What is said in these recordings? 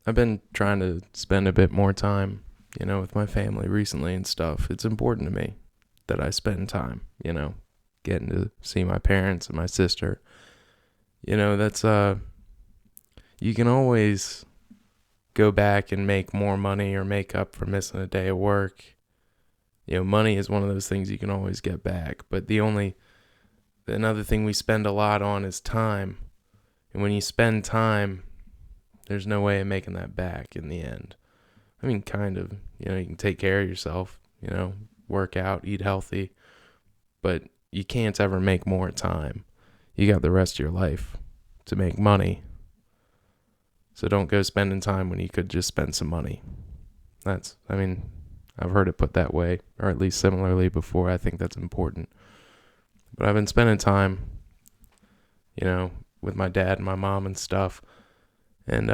I've been trying to spend a bit more time, with my family recently and stuff. It's important to me that I spend time, getting to see my parents and my sister. That's you can always go back and make more money or make up for missing a day of work. Money is one of those things you can always get back, but another thing we spend a lot on is time. And when you spend time, there's no way of making that back in the end. I mean, kind of, you can take care of yourself, work out, eat healthy, but you can't ever make more time. You got the rest of your life to make money. So don't go spending time when you could just spend some money. I've heard it put that way, or at least similarly before. I think that's important. But I've been spending time, with my dad and my mom and stuff. And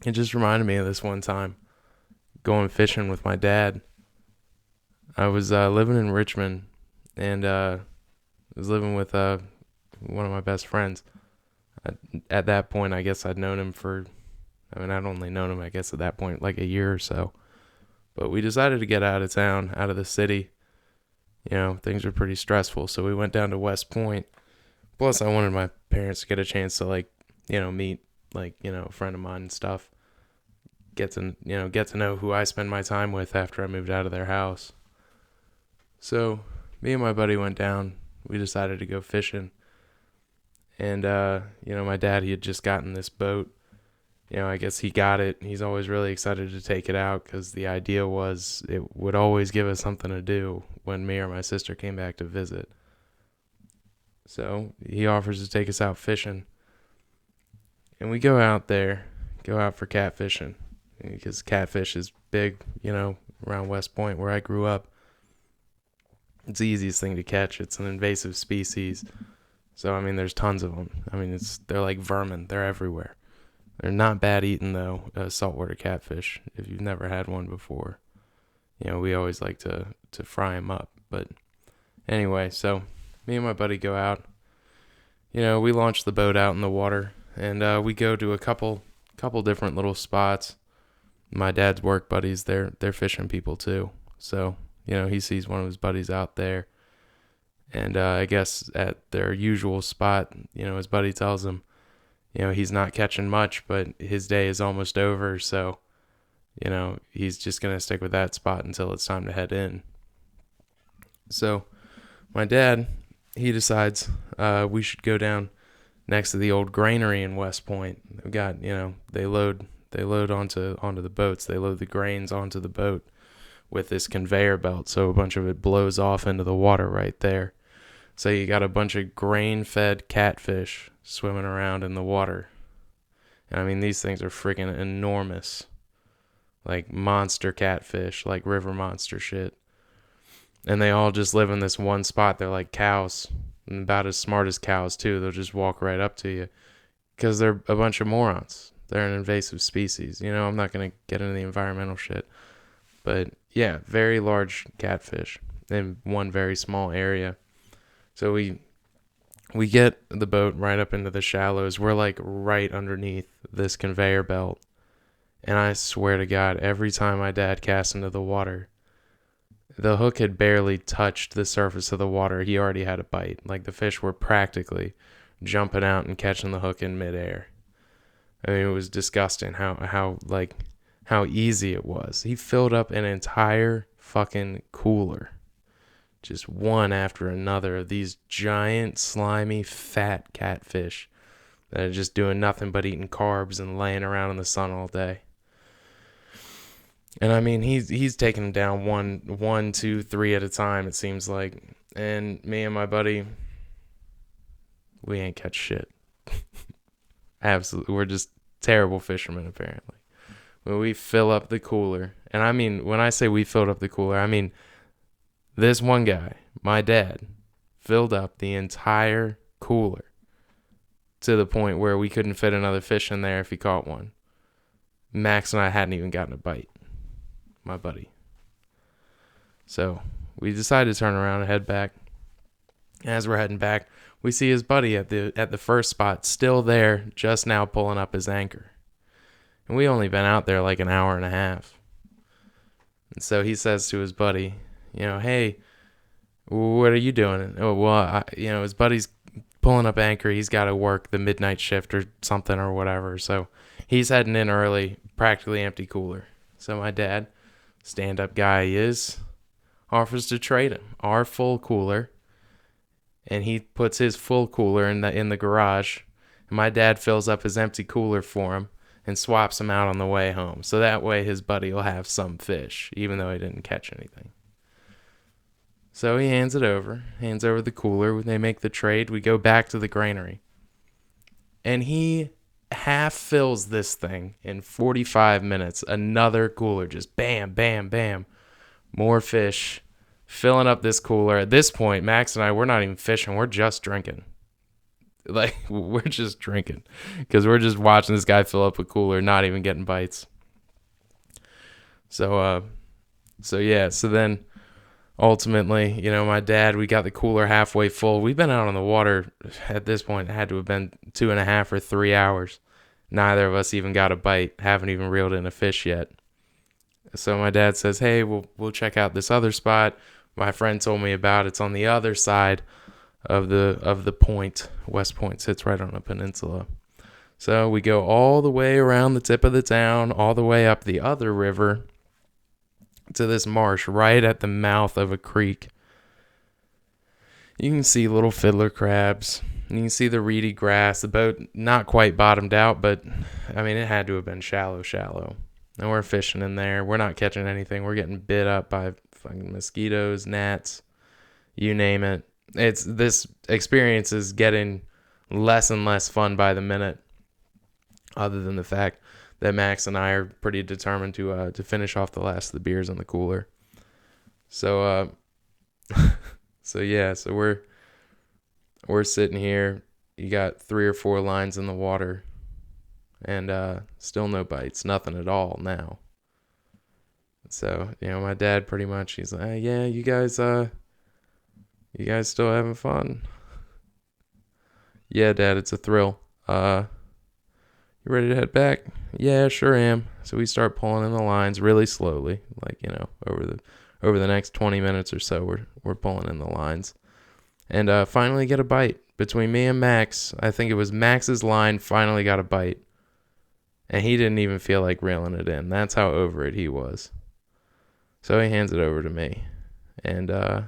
it just reminded me of this one time going fishing with my dad. I was living in Richmond, and I was living with one of my best friends. At that point, I guess I'd known him I'd only known him, I guess, at that point, like a year or so. But we decided to get out of town, out of the city. Things were pretty stressful, so we went down to West Point. Plus, I wanted my parents to get a chance to, meet, a friend of mine and stuff. Get to know who I spend my time with after I moved out of their house. So, me and my buddy went down. We decided to go fishing. And, my dad, he had just gotten this boat. I guess he got it. He's always really excited to take it out because the idea was it would always give us something to do when me or my sister came back to visit. So he offers to take us out fishing. And we go out for catfishing because catfish is big, around West Point where I grew up. It's the easiest thing to catch. It's an invasive species. So, there's tons of them. They're like vermin. They're everywhere. They're not bad eating, though, saltwater catfish, if you've never had one before. We always like to fry them up. But anyway, so me and my buddy go out. We launch the boat out in the water, and we go to a couple different little spots. My dad's work buddies, they're fishing people, too. So, he sees one of his buddies out there. And I guess at their usual spot, his buddy tells him, he's not catching much, but his day is almost over. So, he's just going to stick with that spot until it's time to head in. So my dad, he decides we should go down next to the old granary in West Point. They've got, they load onto the boats. They load the grains onto the boat with this conveyor belt. So a bunch of it blows off into the water right there. So you got a bunch of grain-fed catfish swimming around in the water. And these things are freaking enormous. Like monster catfish, like river monster shit. And they all just live in this one spot. They're like cows, and about as smart as cows, too. They'll just walk right up to you because they're a bunch of morons. They're an invasive species. I'm not going to get into the environmental shit. But, yeah, very large catfish in one very small area. So we get the boat right up into the shallows. We're like right underneath this conveyor belt. And I swear to God, every time my dad cast into the water, the hook had barely touched the surface of the water. He already had a bite. Like the fish were practically jumping out and catching the hook in midair. It was disgusting how easy it was. He filled up an entire fucking cooler. Just one after another of these giant, slimy, fat catfish that are just doing nothing but eating carbs and laying around in the sun all day. And he's taking them down one, two, three at a time, it seems like. And me and my buddy, we ain't catch shit. Absolutely. We're just terrible fishermen, apparently. When we fill up the cooler, and when I say we filled up the cooler, this one guy, my dad, filled up the entire cooler to the point where we couldn't fit another fish in there if he caught one. Max and I hadn't even gotten a bite. My buddy. So we decided to turn around and head back. As we're heading back, we see his buddy at the first spot, still there, just now pulling up his anchor. And we only been out there like an hour and a half. And so he says to his buddy, hey, what are you doing? Oh, well, his buddy's pulling up anchor. He's got to work the midnight shift or something or whatever. So he's heading in early, practically empty cooler. So my dad, stand-up guy he is, offers to trade him our full cooler. And he puts his full cooler in the garage. And my dad fills up his empty cooler for him and swaps him out on the way home. So that way his buddy will have some fish, even though he didn't catch anything. So he hands over the cooler. They make the trade. We go back to the granary. And he half fills this thing in 45 minutes. Another cooler, just bam, bam, bam. More fish, filling up this cooler. At this point, Max and I, we're not even fishing. We're just drinking. Like, we're just drinking because we're just watching this guy fill up a cooler, not even getting bites. So then ultimately, my dad, we got the cooler halfway full. We've been out on the water at this point. It had to have been 2.5 or 3 hours. Neither of us even got a bite. Haven't even reeled in a fish yet. So my dad says, hey, we'll check out this other spot my friend told me about. It's on the other side of the point. West Point sits right on a peninsula. So we go all the way around the tip of the town, all the way up the other river to this marsh right at the mouth of a creek. You can see little fiddler crabs. You can see the reedy grass. The boat not quite bottomed out, but I mean, it had to have been shallow. And we're fishing in there. We're not catching anything. We're getting bit up by fucking mosquitoes, gnats, you name it. This experience is getting less and less fun by the minute, other than the fact that Max and I are pretty determined to finish off the last of the beers in the cooler. So we're sitting here. You got 3 or 4 lines in the water, and still no bites, nothing at all now. So my dad pretty much, he's like, yeah, you guys still having fun? Yeah, Dad, it's a thrill. You ready to head back? Yeah, sure am. So we start pulling in the lines really slowly, like, over the next 20 minutes or so, we're pulling in the lines. And finally get a bite. Between me and Max, I think it was Max's line finally got a bite. And he didn't even feel like reeling it in. That's how over it he was. So he hands it over to me. And I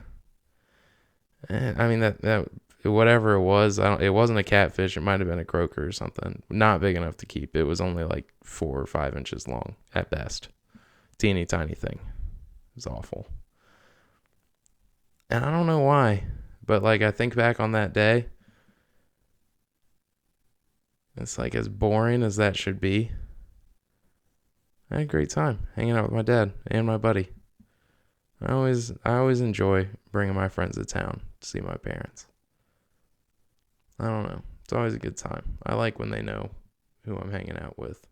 mean, that whatever it was, it wasn't a catfish. It might have been a croaker or something. Not big enough to keep. It was only like 4 or 5 inches long at best. Teeny tiny thing. It was awful. And I don't know why, but like I think back on that day, it's like as boring as that should be. I had a great time hanging out with my dad and my buddy. I always enjoy bringing my friends to town to see my parents. I don't know. It's always a good time. I like when they know who I'm hanging out with.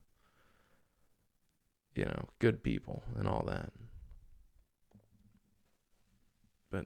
Good people and all that. But,